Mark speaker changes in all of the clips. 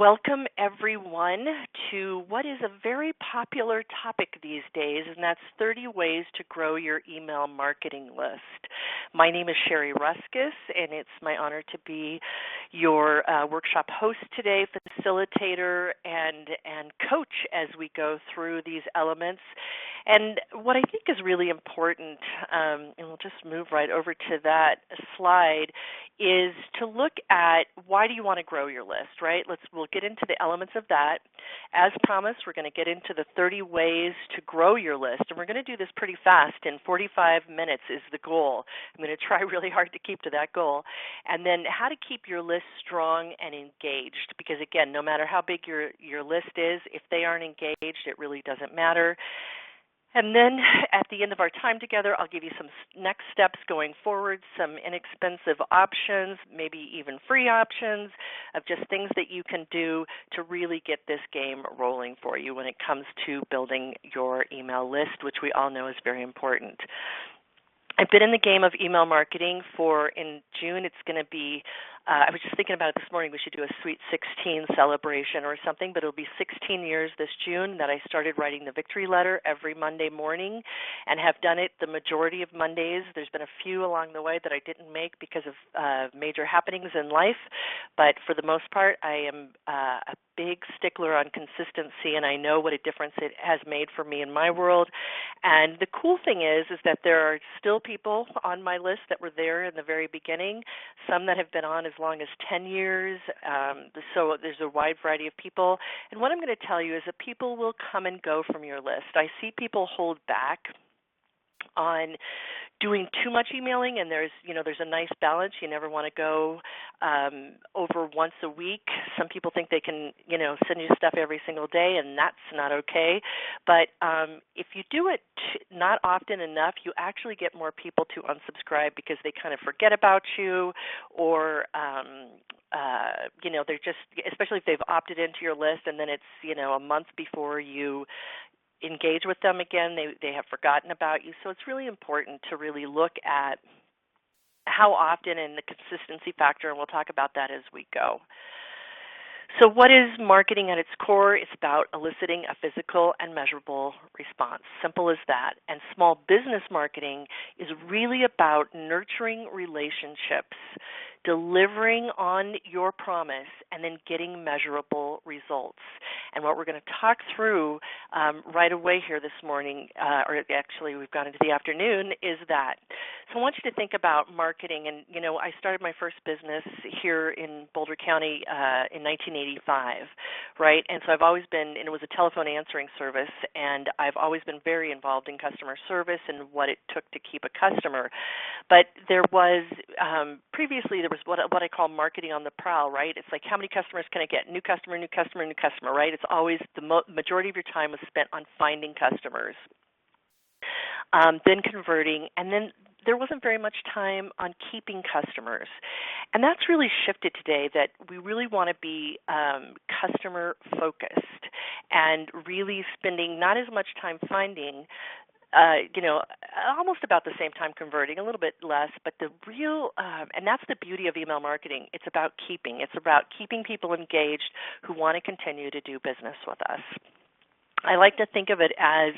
Speaker 1: Welcome, everyone, to what is a very popular topic these days, and that's 30 ways to grow your email marketing list. My name is Sherry Ruskis, and it's my honor to be your workshop host today, facilitator, and coach as we go through these elements. And what I think is really important, and we'll just move right over to that slide, is to look at why do you want to grow your list, right? We'll get into the elements of that. As promised, we're going to get into the 30 ways to grow your list, and we're going to do this pretty fast. In 45 minutes is the goal. I'm going to try really hard to keep to that goal. And then how to keep your list strong and engaged, because again, no matter how big your list is, if they aren't engaged, it really doesn't matter. And then at the end of our time together, I'll give you some next steps going forward, some inexpensive options, maybe even free options of just things that you can do to really get this game rolling for you when it comes to building your email list, which we all know is very important. I've been in the game of email marketing in June, it's going to be, I was just thinking about it this morning, we should do a Sweet 16 celebration or something, but it'll be 16 years this June that I started writing the victory letter every Monday morning and have done it the majority of Mondays. There's been a few along the way that I didn't make because of major happenings in life, but for the most part, I am a big stickler on consistency, and I know what a difference it has made for me in my world. And the cool thing is that there are still people on my list that were there in the very beginning, some that have been on as long as 10 years, so there's a wide variety of people. And what I'm going to tell you is that people will come and go from your list. I see people hold back on doing too much emailing, and there's a nice balance. You never want to go over once a week. Some people think they can send you stuff every single day, and that's not okay. But if you do it not often enough, you actually get more people to unsubscribe because they kind of forget about you, or they're just, especially if they've opted into your list, and then it's a month before you engage with them again, they have forgotten about you. So it's really important to really look at how often and the consistency factor, and we'll talk about that as we go. So what is marketing at its core? It's about eliciting a physical and measurable response. Simple as that. And small business marketing is really about nurturing relationships, delivering on your promise, and then getting measurable results. And what we're going to talk through right away here this morning, or actually we've gone into the afternoon, is that. So I want you to think about marketing. And, I started my first business here in Boulder County in 1985, right? And so I've always been, and it was a telephone answering service, and I've always been very involved in customer service and what it took to keep a customer. But there was, previously there was what I call marketing on the prowl, right? It's like, how many customers can I get? New customer, new customer, new customer, right? It's always the majority of your time was spent on finding customers, then converting, and then there wasn't very much time on keeping customers. And that's really shifted today, that we really want to be customer focused and really spending not as much time finding, almost about the same time converting, a little bit less, but the real, and that's the beauty of email marketing, it's about keeping. It's about keeping people engaged who want to continue to do business with us. I like to think of it as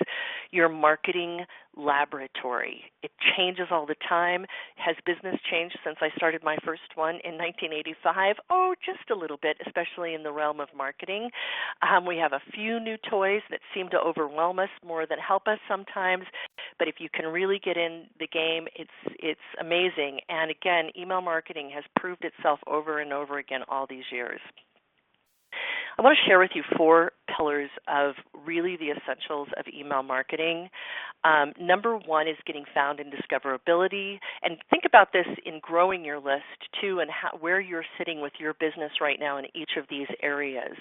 Speaker 1: your marketing laboratory. It changes all the time. Has business changed since I started my first one in 1985? Oh, just a little bit, especially in the realm of marketing. We have a few new toys that seem to overwhelm us more than help us sometimes, but if you can really get in the game, it's amazing. And again, email marketing has proved itself over and over again all these years. I want to share with you 4 pillars of really the essentials of email marketing. Number 1 is getting found and discoverability. And think about this in growing your list, too, and where you're sitting with your business right now in each of these areas.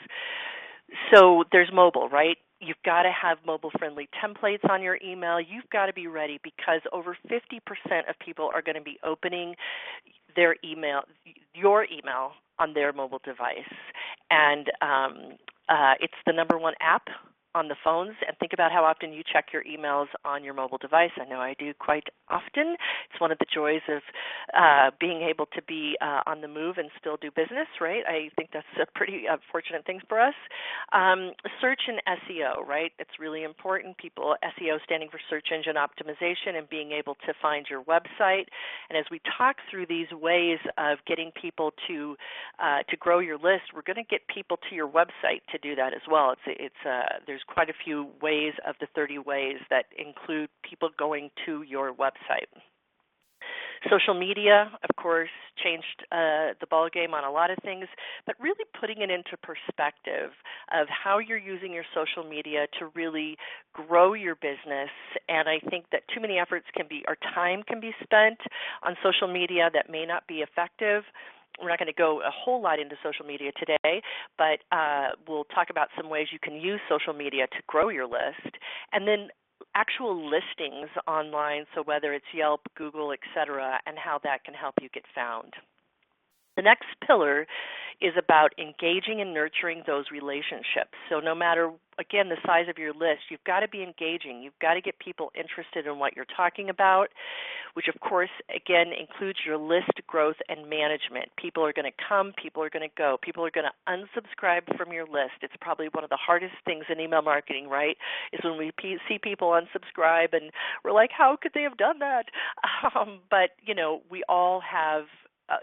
Speaker 1: So there's mobile, right? You've got to have mobile-friendly templates on your email. You've got to be ready because over 50% of people are going to be opening your email on their mobile device. And it's the number 1 app on the phones and think about how often you check your emails on your mobile device. I know I do quite often. It's one of the joys of being able to be on the move and still do business, right? I think that's a pretty fortunate thing for us. Search and SEO, right? It's really important. SEO standing for search engine optimization, and being able to find your website. And as we talk through these ways of getting people to grow your list, we're going to get people to your website to do that as well. There's quite a few ways of the 30 ways that include people going to your website. Social media, of course, changed the ballgame on a lot of things, but really putting it into perspective of how you're using your social media to really grow your business. And I think that too many time can be spent on social media that may not be effective. We're not going to go a whole lot into social media today, but we'll talk about some ways you can use social media to grow your list. And then actual listings online, so whether it's Yelp, Google, etc., and how that can help you get found. The next pillar is about engaging and nurturing those relationships. So no matter, again, the size of your list, you've got to be engaging. You've got to get people interested in what you're talking about, which, of course, again, includes your list growth and management. People are going to come. People are going to go. People are going to unsubscribe from your list. It's probably one of the hardest things in email marketing, right, is when we see people unsubscribe, and we're like, how could they have done that? But, we all have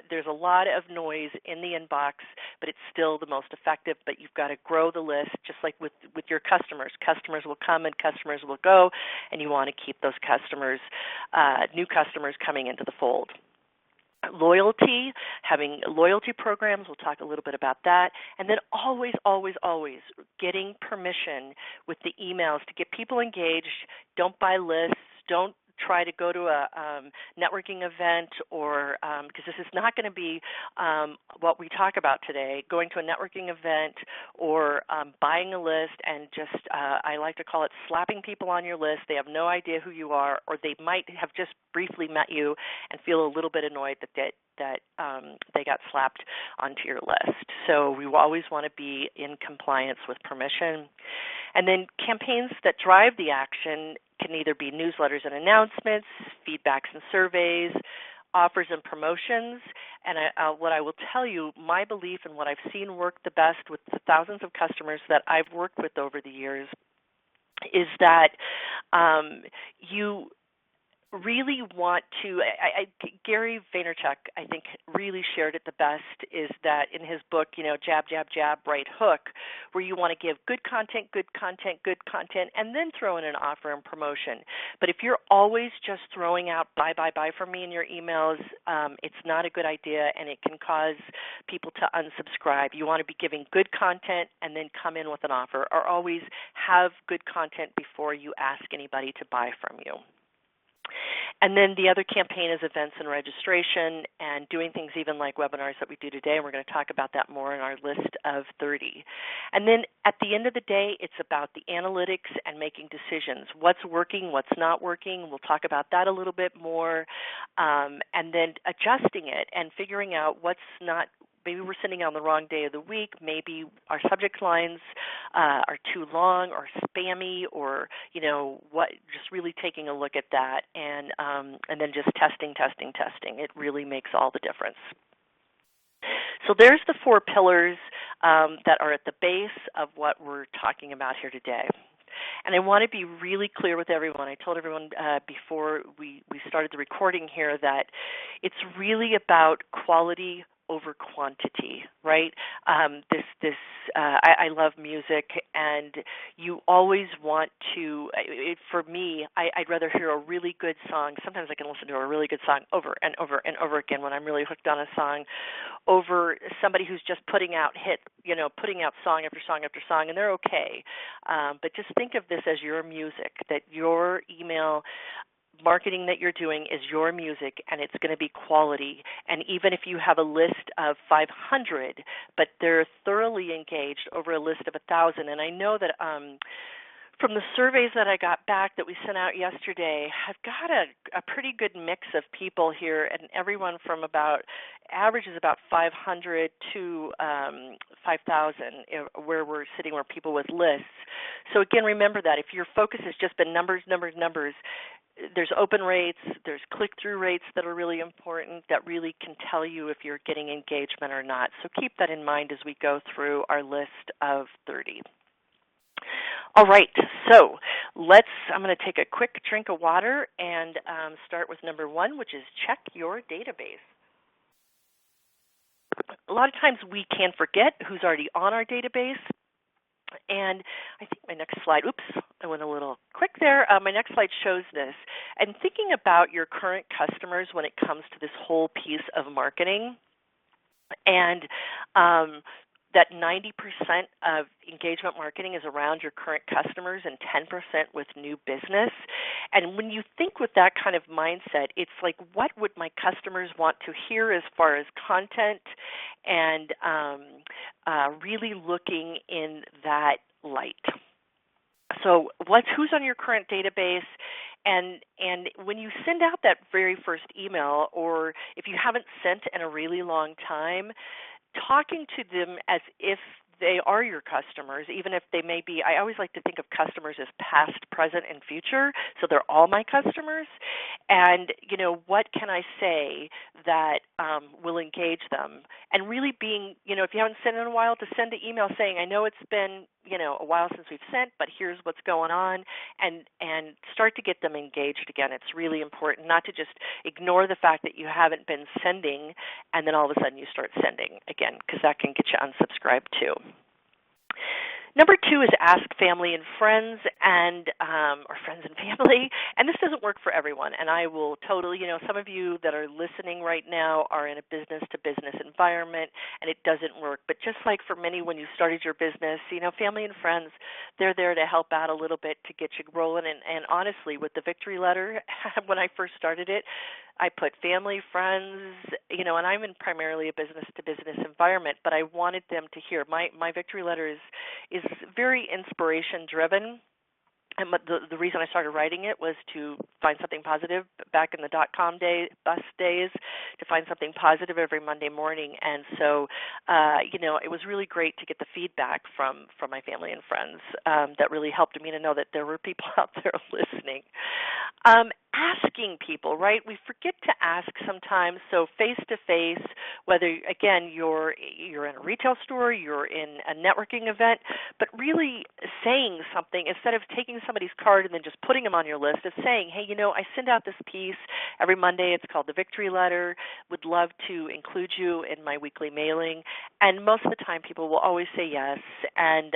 Speaker 1: there's a lot of noise in the inbox, but it's still the most effective. But you've got to grow the list, just like with your customers. Customers will come and customers will go, and you want to keep those customers, new customers coming into the fold. Loyalty, having loyalty programs, we'll talk a little bit about that. And then always, always, always getting permission with the emails to get people engaged. Don't buy lists. Don't try to go to a networking event, or because this is not going to be what we talk about today, going to a networking event or buying a list and just, I like to call it slapping people on your list. They have no idea who you are, or they might have just briefly met you and feel a little bit annoyed that they got slapped onto your list. So we always want to be in compliance with permission. And then campaigns that drive the action can either be newsletters and announcements, feedbacks and surveys, offers and promotions. And what I will tell you, my belief and what I've seen work the best with the thousands of customers that I've worked with over the years is that you really want to, Gary Vaynerchuk, I think, really shared it the best, is that in his book, Jab, Jab, Jab, Right Hook, where you want to give good content, and then throw in an offer and promotion. But if you're always just throwing out buy from me in your emails, it's not a good idea, and it can cause people to unsubscribe. You want to be giving good content and then come in with an offer, or always have good content before you ask anybody to buy from you. And then the other campaign is events and registration, and doing things even like webinars that we do today, and we're going to talk about that more in our list of 30. And then at the end of the day, it's about the analytics and making decisions. What's working, what's not working. We'll talk about that a little bit more, and then adjusting it and figuring out what's not. Maybe we're sending on the wrong day of the week. Maybe our subject lines are too long or spammy, or just really taking a look at that, and then just testing. It really makes all the difference. So there's the 4 pillars that are at the base of what we're talking about here today. And I want to be really clear with everyone. I told everyone before we started the recording here that it's really about quality over quantity, right? I love music, and you always want to, for me, I'd rather hear a really good song. Sometimes I can listen to a really good song over and over and over again when I'm really hooked on a song, over somebody who's just putting out song after song after song, and they're okay. But just think of this as your music, that your email marketing that you're doing is your music, and it's going to be quality. And even if you have a list of 500, but they're thoroughly engaged over a list of 1,000, and I know that From the surveys that I got back that we sent out yesterday, I've got a pretty good mix of people here, and everyone from average is about 500 to 5,000, where we're sitting where people with lists. So again, remember that if your focus has just been numbers, there's open rates, there's click-through rates that are really important that really can tell you if you're getting engagement or not. So keep that in mind as we go through our list of 30. All right, so I'm going to take a quick drink of water and start with number 1, which is check your database. A lot of times we can forget who's already on our database. And I think my next slide, I went a little quick there. My next slide shows this. And thinking about your current customers when it comes to this whole piece of marketing, and that 90% of engagement marketing is around your current customers and 10% with new business. And when you think with that kind of mindset, it's like, what would my customers want to hear as far as content, and really looking in that light. So who's on your current database? And when you send out that very first email, or if you haven't sent in a really long time, talking to them as if they are your customers, even if they may be, I always like to think of customers as past, present, and future, so they're all my customers. And, what can I say that will engage them? And really being, if you haven't sent in a while, to send an email saying, I know it's been, a while since we've sent, but here's what's going on, and start to get them engaged again. It's really important not to just ignore the fact that you haven't been sending, and then all of a sudden you start sending again, because that can get you unsubscribed too. Number 2 is ask family and friends, or friends and family. And this doesn't work for everyone. And I will totally, some of you that are listening right now are in a business-to-business environment, and it doesn't work. But just like for many when you started your business, family and friends, they're there to help out a little bit to get you rolling. And honestly, with the victory letter, when I first started it, I put family, friends, and I'm in primarily a business-to-business environment, but I wanted them to hear. My victory letter is very inspiration-driven. And the reason I started writing it was to find something positive back in the .com bus days, to find something positive every Monday morning. And so, it was really great to get the feedback from my family and friends that really helped me to know that there were people out there listening. Asking people, right? We forget to ask sometimes. So face-to-face, whether, again, you're in a retail store, you're in a networking event, but really saying something instead of taking somebody's card and then just putting them on your list, of saying, hey, I send out this piece every Monday. It's called the Victory Letter. Would love to include you in my weekly mailing. And most of the time people will always say yes. And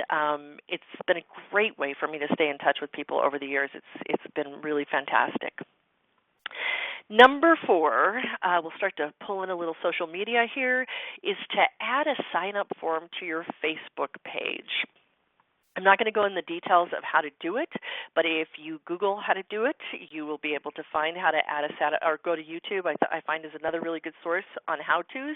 Speaker 1: it's been a great way for me to stay in touch with people over the years. It's been really fantastic. Number 4, we'll start to pull in a little social media here, is to add a sign-up form to your Facebook page. I'm not going to go in the details of how to do it, but if you Google how to do it, you will be able to find how to add or go to YouTube. I find is another really good source on how-tos.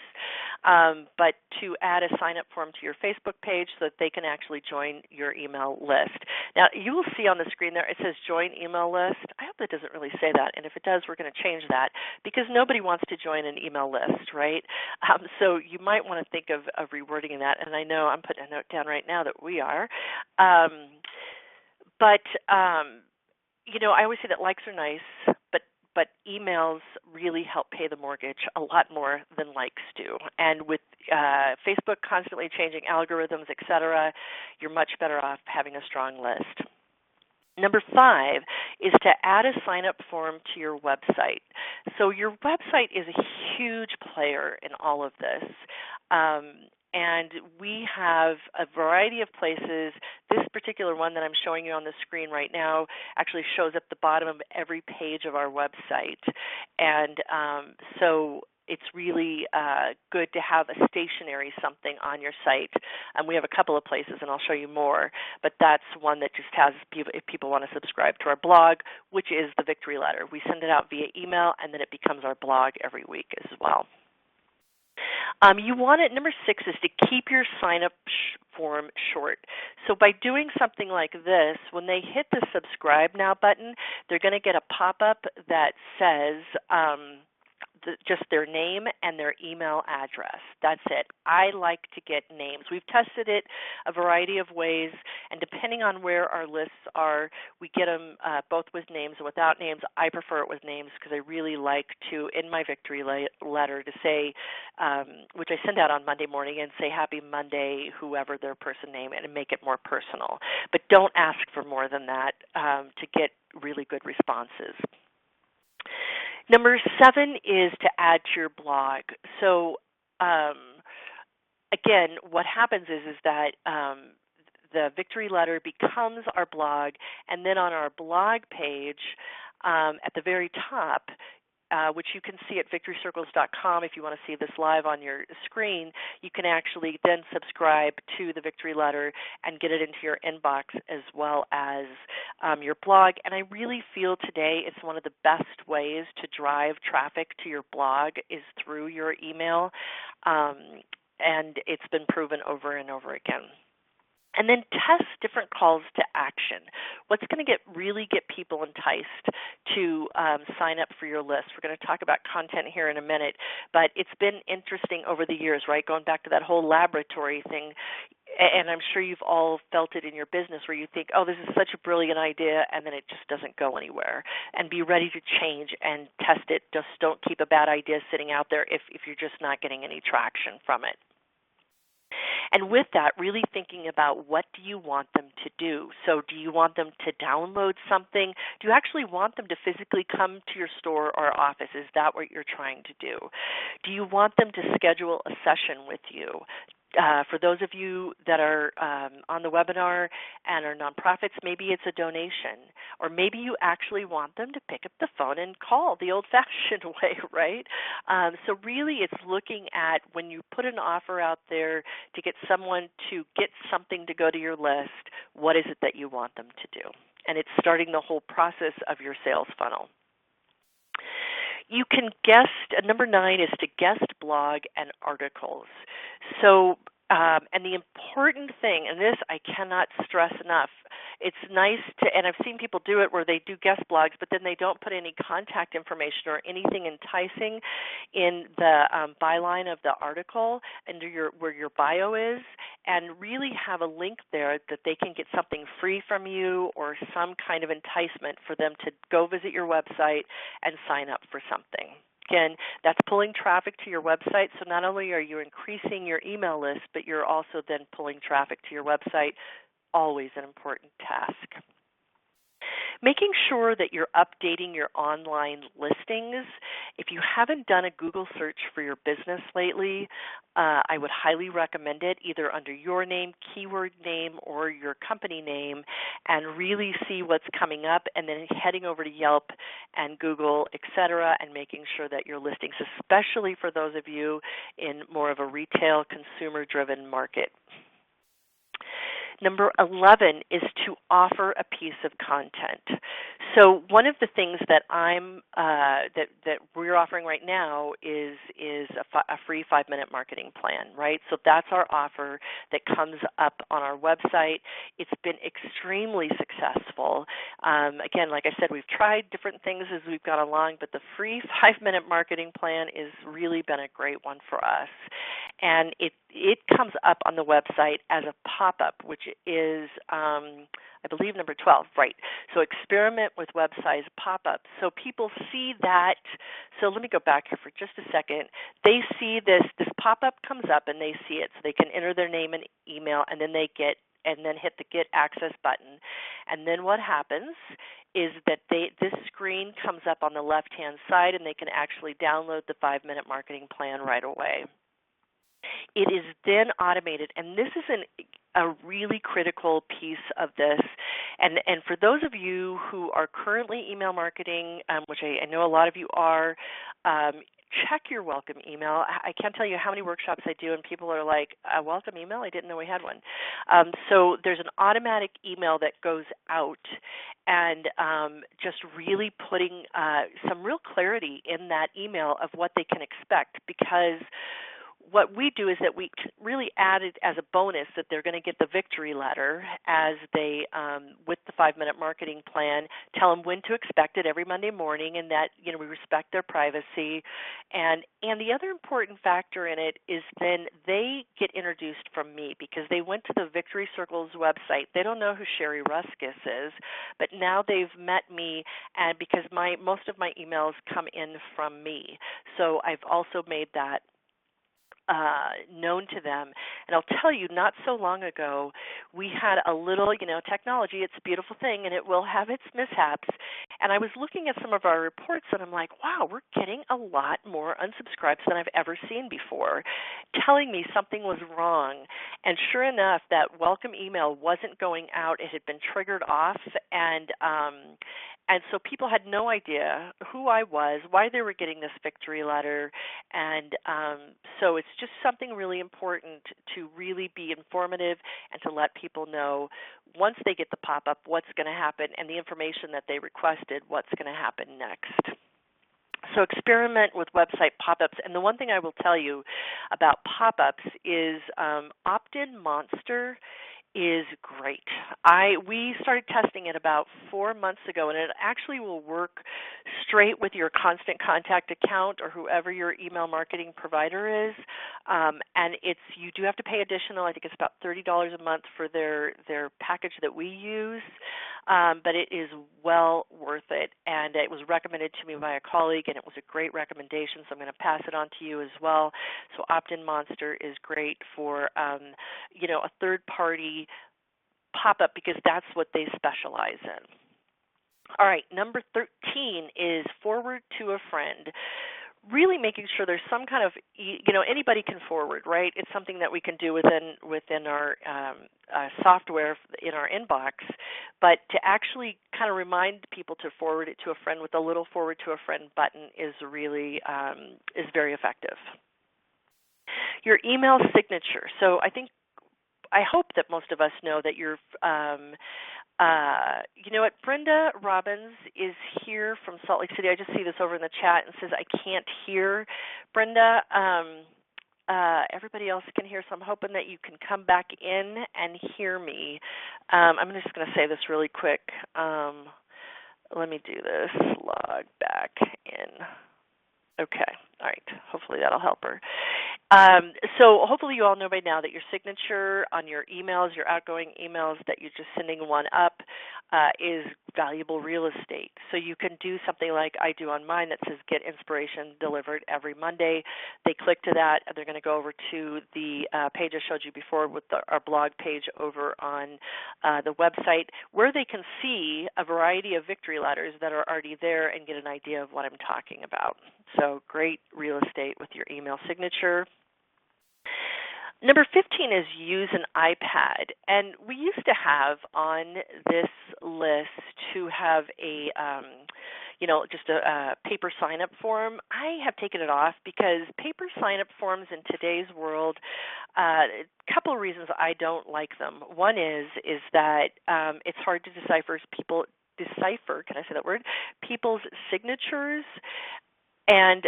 Speaker 1: But to add a sign-up form to your Facebook page so that they can actually join your email list. Now, you will see on the screen there, it says join email list. I hope it doesn't really say that, and if it does, we're going to change that, because nobody wants to join an email list, right? So you might want to think of rewording that, and I know I'm putting a note down right now that we are. I always say that likes are nice, but emails really help pay the mortgage a lot more than likes do. And with Facebook constantly changing algorithms, et cetera, you're much better off having a strong list. Number 5 is to add a sign-up form to your website. So your website is a huge player in all of this. And we have a variety of places. This particular one that I'm showing you on the screen right now actually shows at the bottom of every page of our website. And so it's really good to have a stationary something on your site. And we have a couple of places, and I'll show you more. But that's one that just has people, if people want to subscribe to our blog, which is the Victory Letter. We send it out via email, and then it becomes our blog every week as well. You want it, number 6 is to keep your sign-up form short. So by doing something like this, when they hit the subscribe now button, they're going to get a pop-up that says just their name and their email address. That's it. I like to get names. We've tested it a variety of ways, and depending on where our lists are, we get them both with names and without names. I prefer it with names because I really like to, in my victory letter, to say, which I send out on Monday morning, and say Happy Monday, whoever their person name, and make it more personal. But don't ask for more than that to get really good responses. Number 7 is to add to your blog. So again, what happens is that the victory letter becomes our blog, and then on our blog page at the very top, which you can see at victorycircles.com if you want to see this live on your screen, you can actually then subscribe to the victory letter and get it into your inbox as well as your blog. And I really feel today it's one of the best ways to drive traffic to your blog is through your email, and it's been proven over and over again. And then test different calls to action. What's going to really get people enticed to sign up for your list? We're going to talk about content here in a minute, but it's been interesting over the years, right? Going back to that whole laboratory thing, and I'm sure you've all felt it in your business where you think, oh, this is such a brilliant idea, and then it just doesn't go anywhere. And be ready to change and test it. Just don't keep a bad idea sitting out there if you're just not getting any traction from it. And with that, really thinking about what do you want them to do. So do you want them to download something? Do you actually want them to physically come to your store or office? Is that what you're trying to do? Do you want them to schedule a session with you? For those of you that are on the webinar and are nonprofits, maybe it's a donation, or maybe you actually want them to pick up the phone and call the old-fashioned way, right? So really it's looking at when you put an offer out there to get someone to get something to go to your list, what is it that you want them to do? And it's starting the whole process of your sales funnel. You can guest, number 9 is to guest blog and articles. So, and the important thing, and this I cannot stress enough, it's nice to, and I've seen people do it where they do guest blogs, but then they don't put any contact information or anything enticing in the byline of the article under where your bio is, and really have a link there that they can get something free from you or some kind of enticement for them to go visit your website and sign up for something. Again, that's pulling traffic to your website, so not only are you increasing your email list, but you're also then pulling traffic to your website, always an important task. Making sure that you're updating your online listings. If you haven't done a Google search for your business lately, I would highly recommend it, either under your name, keyword name, or your company name, and really see what's coming up, and then heading over to Yelp and Google, etc., and making sure that your listings, especially for those of you in more of a retail, consumer-driven market. Number 11 is to offer a piece of content. So one of the things that that we're offering right now is a free 5-minute marketing plan, right? So that's our offer that comes up on our website. It's been extremely successful. Again, like I said, we've tried different things as we've gone along, but the free 5-minute marketing plan has really been a great one for us. And it comes up on the website as a pop-up, which is, I believe, number 12, right? So experiment with web-size pop-ups. So people see that. So let me go back here for just a second. They see this pop-up comes up, and they see it. So they can enter their name and email, and then hit the Get Access button. And then what happens is that this screen comes up on the left-hand side, and they can actually download the 5-minute marketing plan right away. It is then automated, and this is a really critical piece of this. And for those of you who are currently email marketing, which I know a lot of you are, check your welcome email. I can't tell you how many workshops I do, and people are like, a welcome email? I didn't know we had one. So there's an automatic email that goes out, and just really putting some real clarity in that email of what they can expect, because what we do is that we really added as a bonus that they're going to get the victory letter as they, with the 5-minute marketing plan, tell them when to expect it every Monday morning, and that we respect their privacy. And the other important factor in it is then they get introduced from me because they went to the Victory Circle's website. They don't know who Sherry Ruskis is, but now they've met me, and because most of my emails come in from me. So I've also made that known to them. And I'll tell you, not so long ago, we had a little, technology, it's a beautiful thing, and it will have its mishaps. And I was looking at some of our reports, and I'm like, wow, we're getting a lot more unsubscribes than I've ever seen before, telling me something was wrong. And sure enough, that welcome email wasn't going out. It had been triggered off, and so people had no idea who I was, why they were getting this victory letter, and so it's just something really important to really be informative and to let people know once they get the pop-up what's going to happen and the information that they requested, what's going to happen next. So experiment with website pop-ups. And the one thing I will tell you about pop-ups is Opt-in Monster is great. We started testing it about 4 months ago, and it actually will work straight with your Constant Contact account or whoever your email marketing provider is. And you do have to pay additional. I think it's about $30 a month for their package that we use, but it is well worth it. And it was recommended to me by a colleague, and it was a great recommendation, so I'm going to pass it on to you as well. So Opt-in Monster is great for a third-party pop-up because that's what they specialize in. All right, number 13 is forward to a friend. Really making sure there's some kind of, anybody can forward, right? It's something that we can do within our software in our inbox, but to actually kind of remind people to forward it to a friend with a little forward to a friend button is really is very effective. Your email signature. So I hope that most of us know that you're, Brenda Robbins is here from Salt Lake City. I just see this over in the chat and says, I can't hear Brenda. Everybody else can hear, so I'm hoping that you can come back in and hear me. I'm just going to say this really quick. Let me do this. Log back in. Okay. All right. Hopefully that'll help her. So hopefully you all know by now that your signature on your emails, your outgoing emails that you're just sending one up is valuable real estate. So you can do something like I do on mine that says get inspiration delivered every Monday. They click to that and they're going to go over to the page I showed you before with our blog page over on the website where they can see a variety of victory letters that are already there and get an idea of what I'm talking about. So great real estate with your email signature. Number 15 is use an iPad. And we used to have on this list to have just a paper sign-up form. I have taken it off because paper sign-up forms in today's world, a couple of reasons I don't like them. One is that it's hard to decipher, can I say that word? People's signatures. And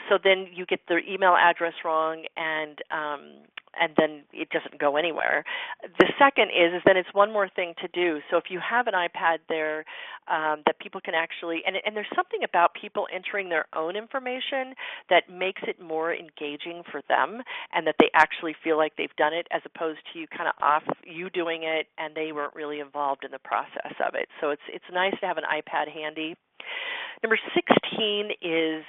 Speaker 1: so then you get their email address wrong, and then it doesn't go anywhere. The second is then it's one more thing to do. So if you have an iPad there that people can actually, and there's something about people entering their own information that makes it more engaging for them, and that they actually feel like they've done it, as opposed to you doing it and they weren't really involved in the process of it. So it's nice to have an iPad handy. Number 16 is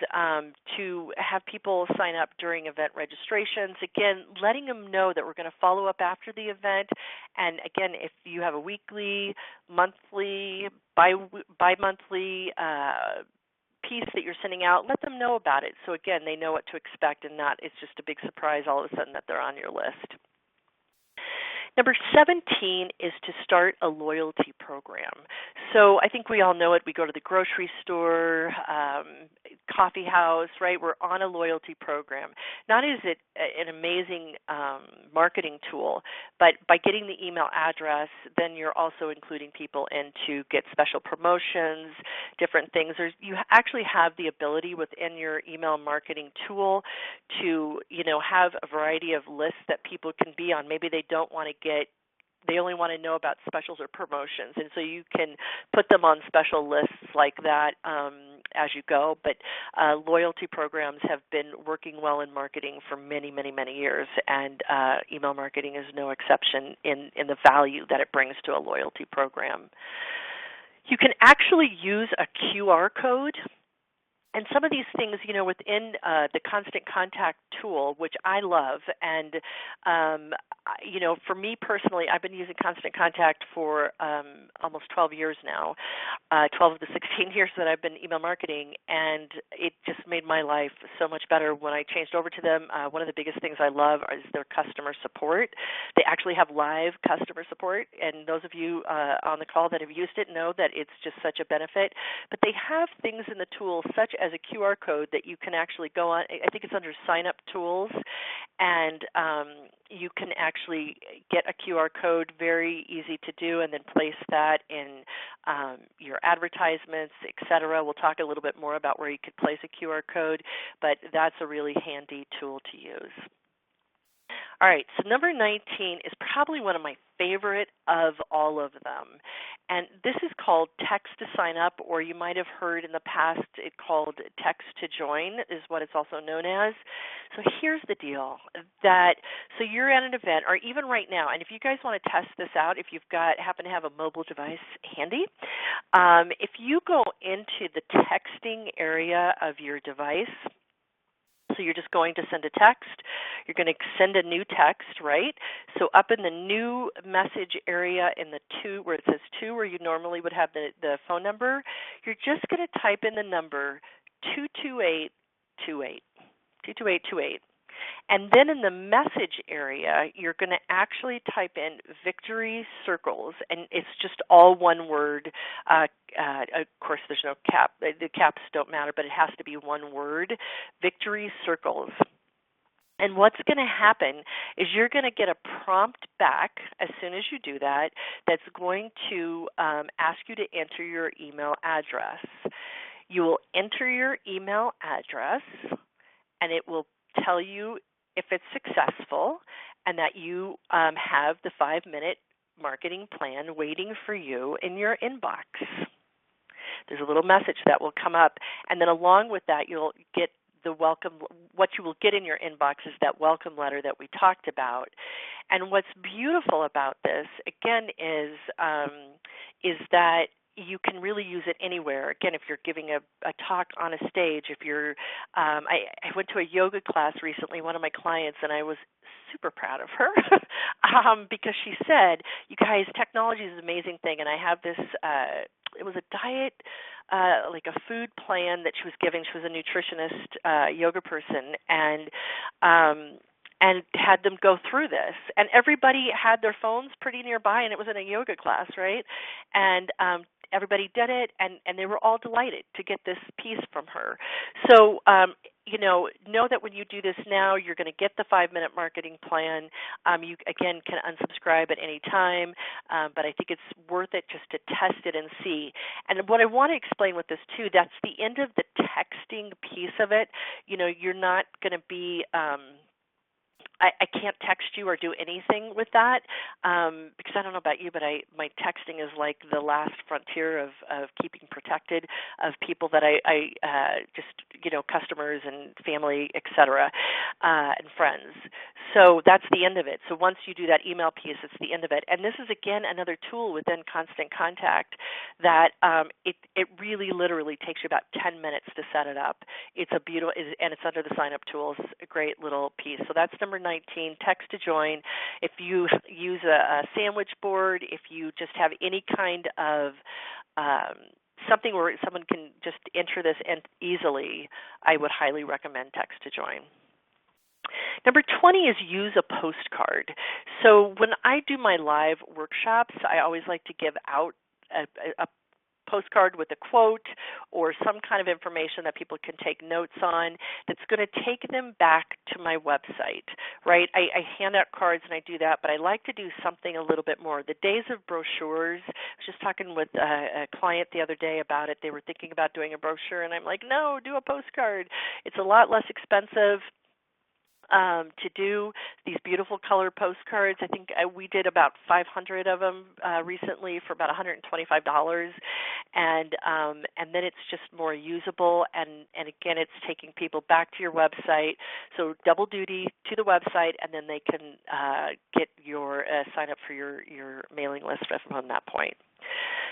Speaker 1: to have people sign up during event registrations. Again, letting them know that we're going to follow up after the event. And again, if you have a weekly, monthly, bi-monthly piece that you're sending out, let them know about it. So again, they know what to expect and not it's just a big surprise all of a sudden that they're on your list. Number 17 is to start a loyalty program. So I think we all know it. We go to the grocery store, coffee house, right? We're on a loyalty program. Not only is it an amazing marketing tool, but by getting the email address, then you're also including people in to get special promotions, different things. You actually have the ability within your email marketing tool to, have a variety of lists that people can be on. Maybe they only want to know about specials or promotions, and so you can put them on special lists like that as you go. But loyalty programs have been working well in marketing for many, many, many years, and email marketing is no exception in the value that it brings to a loyalty program. You can actually use a QR code. And some of these things, within the Constant Contact tool, which I love, and, for me personally, I've been using Constant Contact for almost 12 years now, 12 of the 16 years that I've been email marketing, and it just made my life so much better when I changed over to them. One of the biggest things I love is their customer support. They actually have live customer support, and those of you on the call that have used it know that it's just such a benefit. But they have things in the tool such as a QR code that you can actually go on. I think it's under Sign Up Tools, and you can actually get a QR code, very easy to do, and then place that in your advertisements, etc. We'll talk a little bit more about where you could place a QR code, but that's a really handy tool to use. All right, so number 19 is probably one of my favorite of all of them, and this is called Text to Sign Up, or you might have heard in the past it called Text to Join is what it's also known as. So here's the deal, so you're at an event, or even right now, and if you guys want to test this out, if you've happen to have a mobile device handy, if you go into the texting area of your device, so you're just going to send a text. You're going to send a new text, right? So up in the new message area in the two, where it says two, where you normally would have the phone number, you're just going to type in the number 22828. 22828. And then in the message area, you're going to actually type in Victory Circles, and it's just all one word. Of course, there's no cap. The caps don't matter, but it has to be one word, Victory Circles. And what's going to happen is you're going to get a prompt back as soon as you do that that's going to ask you to enter your email address. You will enter your email address, and it will tell you if it's successful and that you have the 5-minute marketing plan waiting for you in your inbox. There's a little message that will come up, and then along with that you'll get the welcome. What you will get in your inbox is that welcome letter that we talked about. And what's beautiful about this, again, is that you can really use it anywhere. Again, if you're giving a talk on a stage, if you're, I went to a yoga class recently, one of my clients, and I was super proud of her because she said, you guys, technology is an amazing thing, and I have this, it was a diet, like a food plan that she was giving. She was a nutritionist, yoga person, and had them go through this. And everybody had their phones pretty nearby, and it was in a yoga class, right? And everybody did it, and they were all delighted to get this piece from her. So, know that when you do this now, you're going to get the 5-minute marketing plan. You, again, can unsubscribe at any time, but I think it's worth it just to test it and see. And what I want to explain with this, too, that's the end of the texting piece of it. You're not going to be I can't text you or do anything with that because I don't know about you, but my texting is like the last frontier of keeping protected of people that I just, customers and family, et cetera, and friends. So that's the end of it. So once you do that email piece, it's the end of it. And this is, again, another tool within Constant Contact that it really literally takes you about 10 minutes to set it up. It's a beautiful, and it's under the Sign Up Tools, a great little piece. So that's number 19, Text to Join. If you use a sandwich board, if you just have any kind of something where someone can just enter this in easily, I would highly recommend Text to Join. Number 20 is use a postcard. So when I do my live workshops, I always like to give out a postcard with a quote or some kind of information that people can take notes on that's going to take them back to my website, right? I hand out cards and I do that, but I like to do something a little bit more. The days of brochures, I was just talking with a client the other day about it. They were thinking about doing a brochure, and I'm like, no, do a postcard. It's a lot less expensive to do these beautiful color postcards. I think we did about 500 of them recently for about $125, and then it's just more usable. And again, it's taking people back to your website. So double duty to the website, and then they can get your sign up for your mailing list from that point.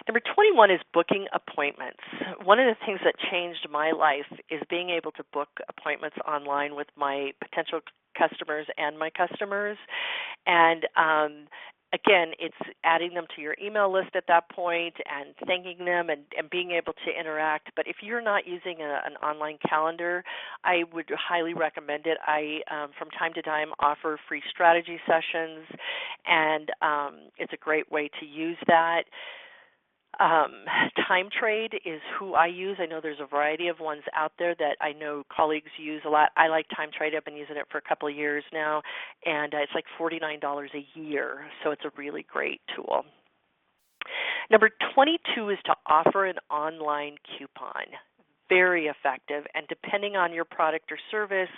Speaker 1: Number 21 is booking appointments. One of the things that changed my life is being able to book appointments online with my potential customers and my customers. And again, it's adding them to your email list at that point and thanking them and being able to interact. But if you're not using an online calendar, I would highly recommend it. I, from time to time, offer free strategy sessions, and it's a great way to use that. Time Trade is who I use. I know there's a variety of ones out there that I know colleagues use a lot. I like Time Trade. I've been using it for a couple of years now, and it's like $49 a year, so it's a really great tool. Number 22 is to offer an online coupon. Very effective, and depending on your product or service,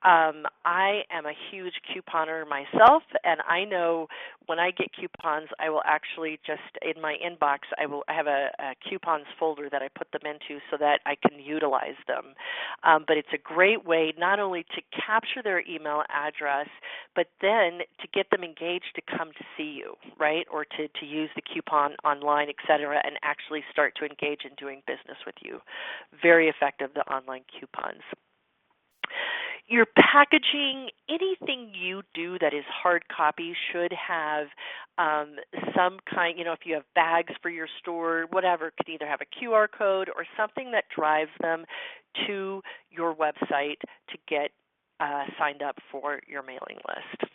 Speaker 1: I am a huge couponer myself, and I know when I get coupons, I will actually just in my inbox, I have a coupons folder that I put them into so that I can utilize them. But it's a great way not only to capture their email address, but then to get them engaged to come to see you, right, or to use the coupon online, et cetera, and actually start to engage in doing business with you. Very effective, the online coupons. Your packaging, anything you do that is hard copy should have some kind, if you have bags for your store, whatever, it could either have a QR code or something that drives them to your website to get signed up for your mailing list.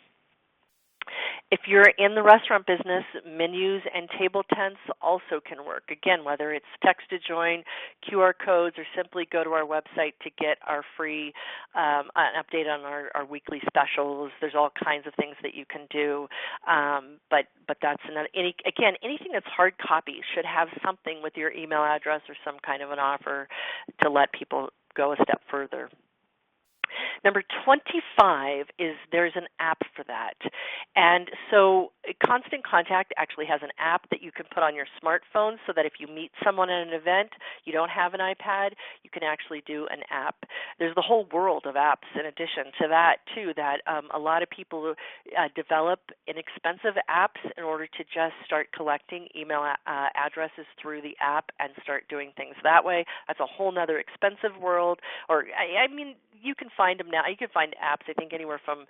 Speaker 1: If you're in the restaurant business, menus and table tents also can work. Again, whether it's text to join, QR codes, or simply go to our website to get our free an update on our weekly specials. There's all kinds of things that you can do. But that's another. Anything that's hard copy should have something with your email address or some kind of an offer to let people go a step further. Number 25 is there's an app for that. And so Constant Contact actually has an app that you can put on your smartphone so that if you meet someone at an event, you don't have an iPad, you can actually do an app. There's the whole world of apps in addition to that, too, that a lot of people develop inexpensive apps in order to just start collecting email addresses through the app and start doing things that way. That's a whole other expensive world. Or, I mean, you can find them now. You can find apps, I think, anywhere from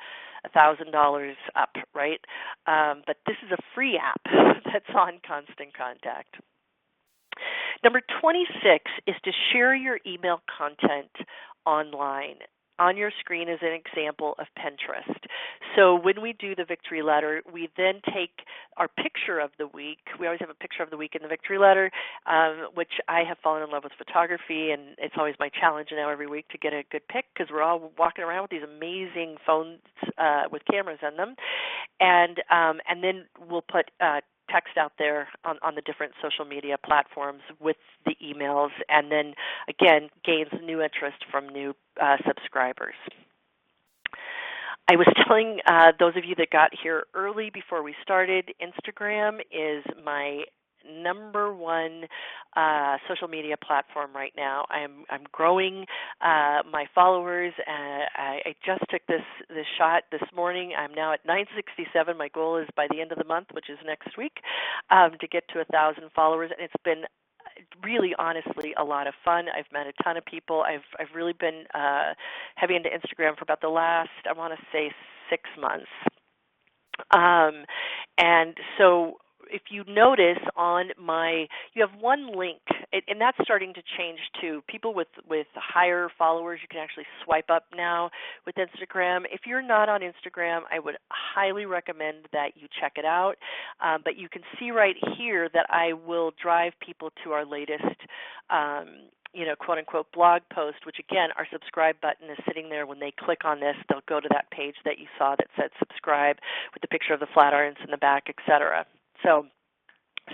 Speaker 1: $1,000 up, right? But this is a free app that's on Constant Contact. Number 26 is to share your email content online. On your screen is an example of Pinterest. So when we do the victory letter, we then take our picture of the week. We always have a picture of the week in the victory letter, which I have fallen in love with photography, and it's always my challenge now every week to get a good pic because we're all walking around with these amazing phones with cameras in them. And then we'll put text out there on the different social media platforms with the emails, and then, again, gains new interest from new subscribers. I was telling those of you that got here early before we started, Instagram is my number one social media platform right now. I'm growing my followers. I just took this shot this morning. I'm now at 967. My goal is by the end of the month, which is next week, to get to 1,000 followers. And it's been really, honestly, a lot of fun. I've met a ton of people. I've really been heavy into Instagram for about the last, I want to say, 6 months. And so if you notice you have one link and that's starting to change too. People with higher followers, you can actually swipe up now with Instagram. If you're not on Instagram, I would highly recommend that you check it out. But you can see right here that I will drive people to our latest quote unquote blog post, which again, our subscribe button is sitting there. When they click on this, they'll go to that page that you saw that said subscribe with the picture of the Flatirons in the back, etc. So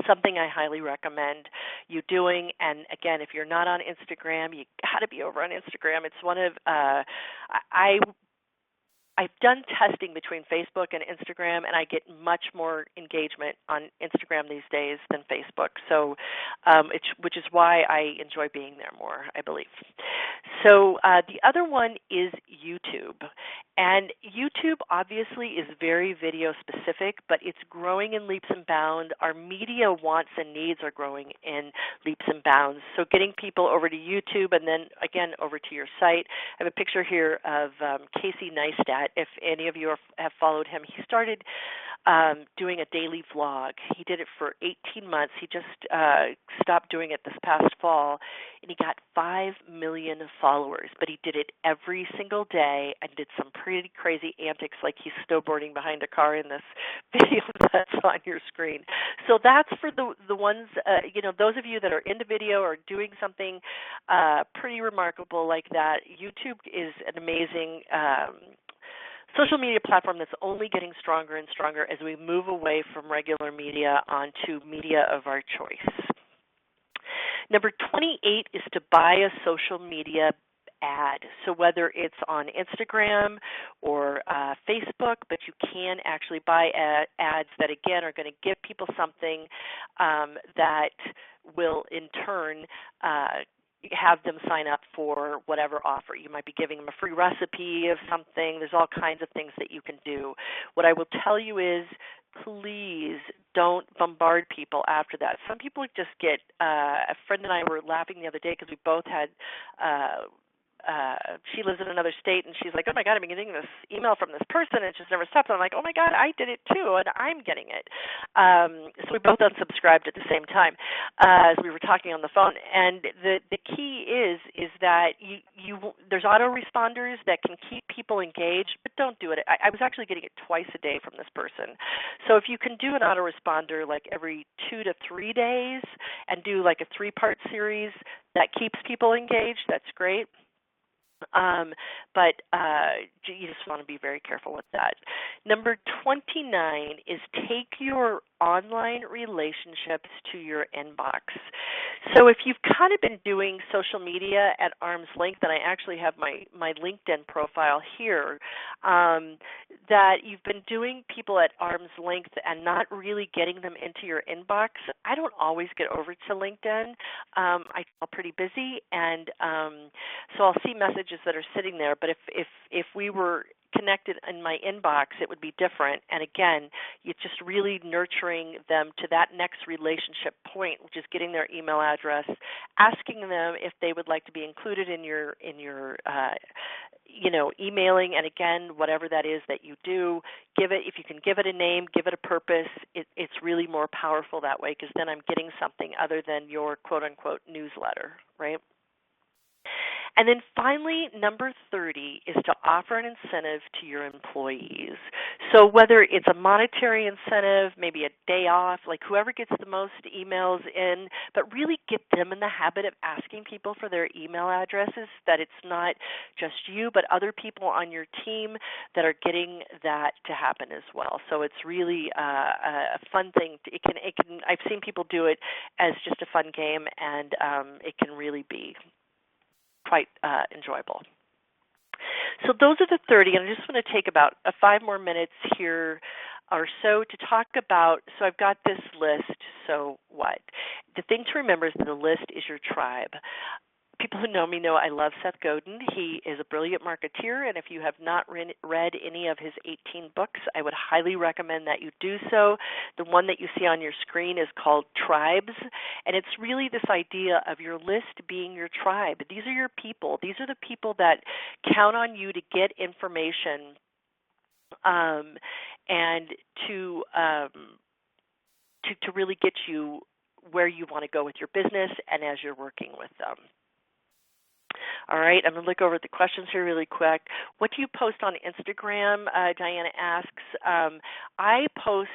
Speaker 1: something I highly recommend you doing. And again, if you're not on Instagram, you got to be over on Instagram. It's one of I've done testing between Facebook and Instagram, and I get much more engagement on Instagram these days than Facebook. So, which is why I enjoy being there more, I believe. So the other one is YouTube. And YouTube obviously is very video specific, but it's growing in leaps and bounds. Our media wants and needs are growing in leaps and bounds. So getting people over to YouTube and then again over to your site. I have a picture here of Casey Neistat. If any of you have followed him, he started doing a daily vlog. He did it for 18 months. He just stopped doing it this past fall, and he got 5 million followers. But he did it every single day and did some pretty crazy antics, like he's snowboarding behind a car in this video that's on your screen. So that's for the ones, those of you that are into video or doing something pretty remarkable like that. YouTube is an amazing social media platform that's only getting stronger and stronger as we move away from regular media onto media of our choice. Number 28 is to buy a social media ad. So whether it's on Instagram or Facebook, but you can actually buy ads that, again, are going to give people something that will in turn have them sign up for whatever offer. You might be giving them a free recipe of something. There's all kinds of things that you can do. What I will tell you is, please don't bombard people after that. Some people just get, a friend and I were laughing the other day because we both had she lives in another state, and she's like, oh my God, I've been getting this email from this person, and it just never stops. And I'm like, oh my God, I did it too, and I'm getting it. So we both unsubscribed at the same time as we were talking on the phone. And the key is that there's autoresponders that can keep people engaged, but don't do it. I was actually getting it twice a day from this person. So if you can do an autoresponder like every 2 to 3 days and do like a 3-part series that keeps people engaged, that's great. But you just want to be very careful with that. Number 29 is take your online relationships to your inbox. So if you've kind of been doing social media at arm's length, and I actually have my LinkedIn profile here, that you've been doing people at arm's length and not really getting them into your inbox, I don't always get over to LinkedIn. I'm pretty busy, and so I'll see messages that are sitting there. But if we were connected in my inbox, it would be different. And again, it's just really nurturing them to that next relationship point, which is getting their email address, asking them if they would like to be included in your emailing. And again, whatever that is that you do, if you can give it a name, give it a purpose, it's really more powerful that way, because then I'm getting something other than your quote unquote newsletter, right? And then finally, number 30 is to offer an incentive to your employees. So whether it's a monetary incentive, maybe a day off, like whoever gets the most emails in, but really get them in the habit of asking people for their email addresses, that it's not just you, but other people on your team that are getting that to happen as well. So it's really a fun thing. It can. I've seen people do it as just a fun game, and it can really be quite enjoyable. So those are the 30, and I just want to take about 5 more minutes here or so to talk about, so I've got this list, so what? The thing to remember is that the list is your tribe. People who know me know I love Seth Godin. He is a brilliant marketeer, and if you have not read any of his 18 books, I would highly recommend that you do so. The one that you see on your screen is called Tribes, and it's really this idea of your list being your tribe. These are your people. These are the people that count on you to get information and to really get you where you want to go with your business and as you're working with them. All right, I'm going to look over at the questions here really quick. What do you post on Instagram? Diana asks. I post,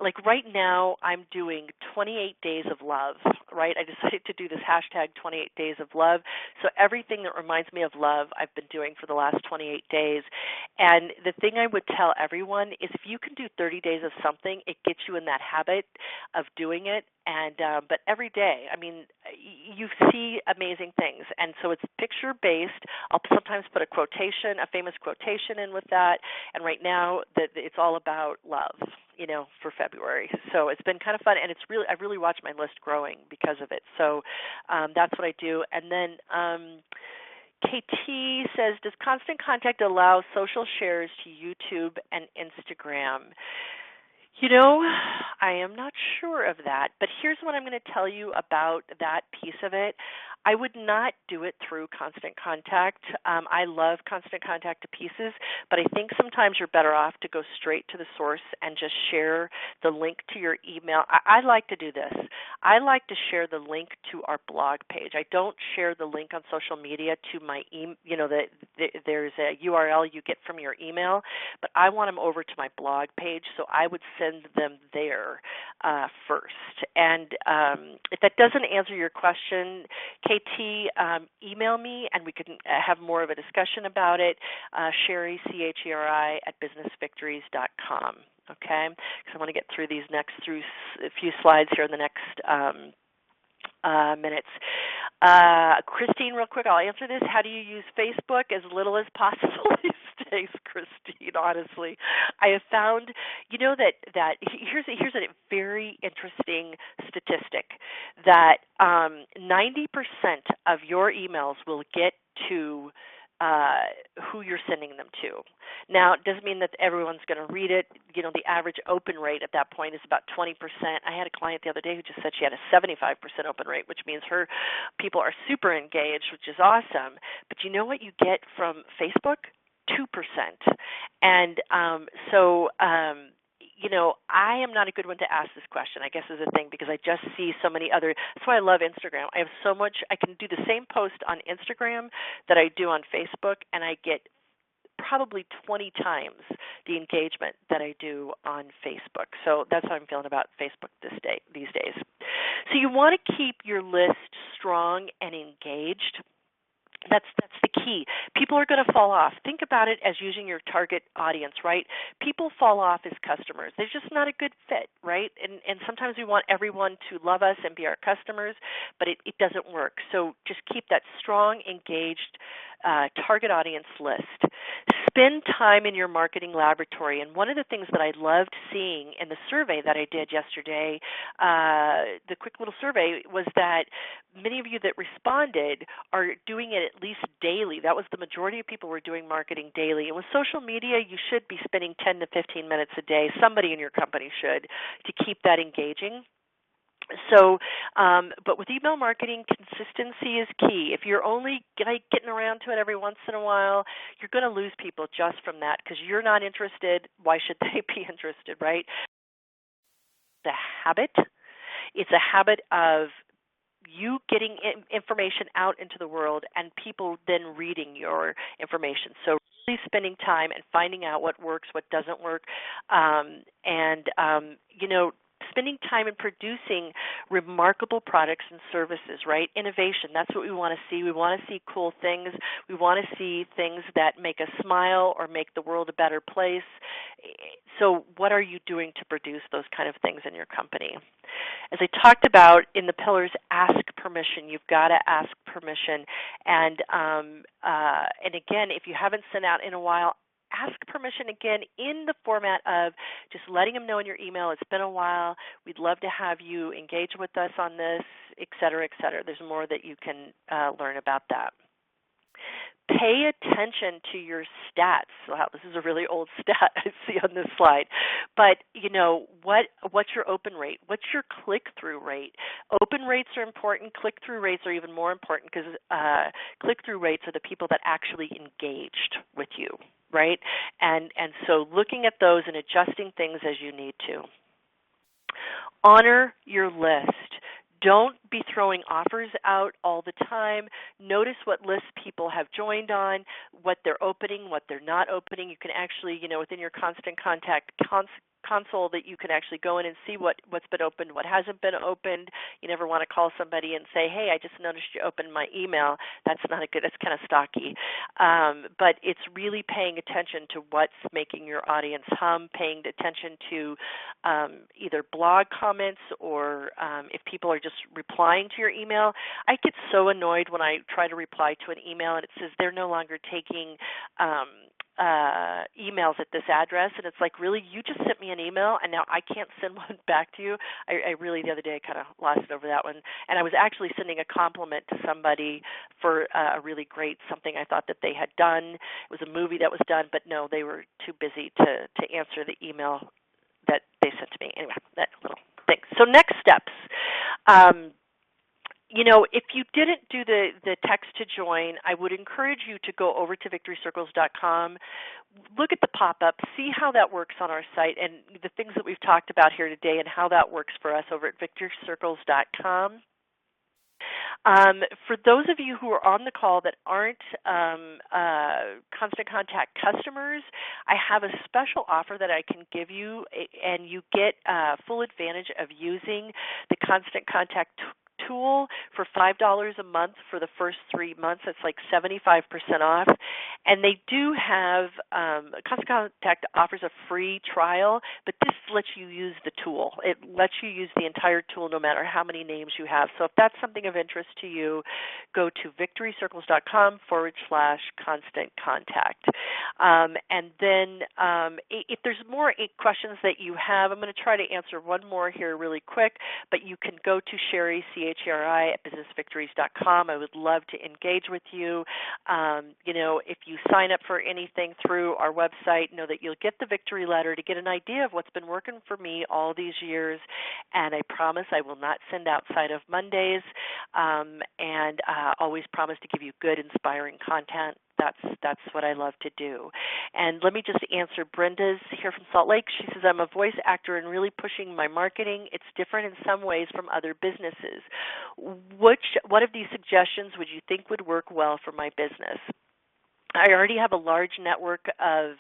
Speaker 1: like right now, I'm doing 28 days of love, right? I decided to do this hashtag 28 days of love. So everything that reminds me of love, I've been doing for the last 28 days. And the thing I would tell everyone is if you can do 30 days of something, it gets you in that habit of doing it. And but every day, I mean, you see amazing things, and so it's picture based. I'll sometimes put a quotation, a famous quotation, in with that. And right now, it's all about love, you know, for February. So it's been kind of fun, and I've really watched my list growing because of it. So that's what I do, and then. KT says, does Constant Contact allow social shares to YouTube and Instagram? You know, I am not sure of that, but here's what I'm going to tell you about that piece of it. I would not do it through Constant Contact. I love Constant Contact to pieces, but I think sometimes you're better off to go straight to the source and just share the link to your email. I like to do this. I like to share the link to our blog page. I don't share the link on social media to my email. You know, there's a URL you get from your email, but I want them over to my blog page, so I would send them there first. And if that doesn't answer your question, KT, email me and we can have more of a discussion about it. Cheri, CHERI, at businessvictories.com. Okay, because I want to get through a few slides here in the next minutes. Christine, real quick, I'll answer this. How do you use Facebook? As little as possible these days, Christine, honestly. I have found, you know, that here's a very interesting statistic, that 90% of your emails will get to who you're sending them to. Now, it doesn't mean that everyone's going to read it. You know, the average open rate at that point is about 20%. I had a client the other day who just said she had a 75% open rate, which means her people are super engaged, which is awesome. But you know what you get from Facebook? 2%. And you know, I am not a good one to ask this question, I guess, is a thing, because I just see so many other. That's why I love Instagram. I have so much. I can do the same post on Instagram that I do on Facebook, and I get probably 20 times the engagement that I do on Facebook. So that's how I'm feeling about Facebook these days. So you want to keep your list strong and engaged. That's the key. People are going to fall off. Think about it as using your target audience, right? People fall off as customers. They're just not a good fit, right? And sometimes we want everyone to love us and be our customers, but it doesn't work. So just keep that strong, engaged target audience list. Spend time in your marketing laboratory. And one of the things that I loved seeing in the survey that I did yesterday, the quick little survey, was that many of you that responded are doing it at least daily. That was the majority of people were doing marketing daily. And with social media, you should be spending 10 to 15 minutes a day. Somebody in your company should, to keep that engaging. So, but with email marketing, consistency is key. If you're only getting around to it every once in a while, you're going to lose people just from that, because you're not interested. Why should they be interested, right? It's a habit. It's a habit of you getting information out into the world and people then reading your information. So really spending time and finding out what works, what doesn't work, you know, spending time in producing remarkable products and services, right? Innovation, that's what we want to see. We want to see cool things. We want to see things that make us smile or make the world a better place. So what are you doing to produce those kind of things in your company? As I talked about in the pillars, ask permission. You've got to ask permission. And again, if you haven't sent out in a while, ask permission again in the format of just letting them know in your email, it's been a while, we'd love to have you engage with us on this, et cetera, et cetera. There's more that you can learn about that. Pay attention to your stats. Wow, this is a really old stat I see on this slide. But, you know, what's your open rate? What's your click-through rate? Open rates are important. Click-through rates are even more important, because click-through rates are the people that actually engaged with you, right? And so looking at those and adjusting things as you need to. Honor your list. Don't be throwing offers out all the time. Notice what lists people have joined on, what they're opening, what they're not opening. You can actually, within your Constant Contact console that you can actually go in and see what's been opened, what hasn't been opened. You never want to call somebody and say, hey, I just noticed you opened my email. That's not a good, that's kind of stocky. But it's really paying attention to what's making your audience hum, paying attention to either blog comments or if people are just replying to your email. I get so annoyed when I try to reply to an email and it says they're no longer taking emails at this address, and it's like, really, you just sent me an email and now I can't send one back to you? I really, the other day, I kind of lost it over that one, and I was actually sending a compliment to somebody for a really great something I thought that they had done. It was a movie that was done, but no, they were too busy to answer the email that they sent to me. Anyway, that little thing. So next steps. If you didn't do the text to join, I would encourage you to go over to victorycircles.com, look at the pop-up, see how that works on our site and the things that we've talked about here today and how that works for us over at victorycircles.com. For those of you who are on the call that aren't Constant Contact customers, I have a special offer that I can give you, and you get full advantage of using the Constant Contact tool for $5 a month for the first 3 months. That's like 75% off. And they do have, Constant Contact offers a free trial, but this lets you use the tool. It lets you use the entire tool no matter how many names you have. So if that's something of interest to you, go to victorycircles.com/constant contact. And then if there's more questions that you have, I'm going to try to answer one more here really quick, but you can go to Sherry, CHRI, at businessvictories.com. I would love to engage with you. If you sign up for anything through our website, know that you'll get the victory letter to get an idea of what's been working for me all these years. And I promise I will not send outside of Mondays, and always promise to give you good, inspiring content. That's what I love to do. And let me just answer Brenda's here from Salt Lake. She says, I'm a voice actor and really pushing my marketing. It's different in some ways from other businesses. What of these suggestions would you think would work well for my business? I already have a large network of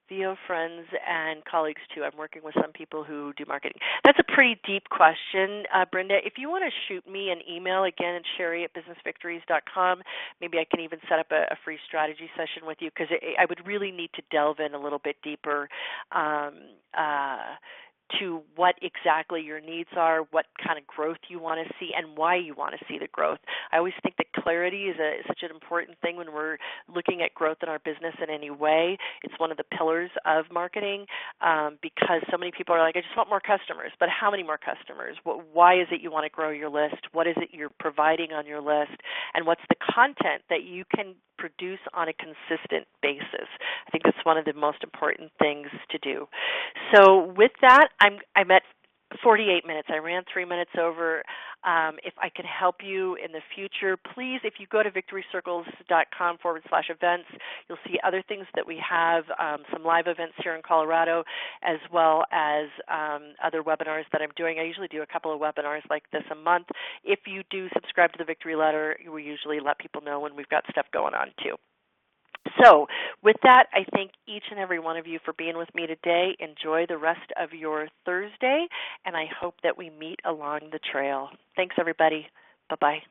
Speaker 1: VO friends and colleagues too. I'm working with some people who do marketing. That's a pretty deep question, Brenda. If you want to shoot me an email, again, it's Sherry at businessvictories.com. Maybe I can even set up a free strategy session with you, because I would really need to delve in a little bit deeper to what exactly your needs are, what kind of growth you want to see, and why you want to see the growth. I always think that clarity is such an important thing when we're looking at growth in our business in any way. It's one of the pillars of marketing, because so many people are like, I just want more customers. But how many more customers? Why is it you want to grow your list? What is it you're providing on your list? And what's the content that you can produce on a consistent basis? I think that's one of the most important things to do. So with that, I'm at 48 minutes. I ran 3 minutes over. If I can help you in the future, please, if you go to victorycircles.com/events, you'll see other things that we have, some live events here in Colorado, as well as other webinars that I'm doing. I usually do a couple of webinars like this a month. If you do subscribe to the Victory Letter, we usually let people know when we've got stuff going on too. So with that, I thank each and every one of you for being with me today. Enjoy the rest of your Thursday, and I hope that we meet along the trail. Thanks, everybody. Bye-bye.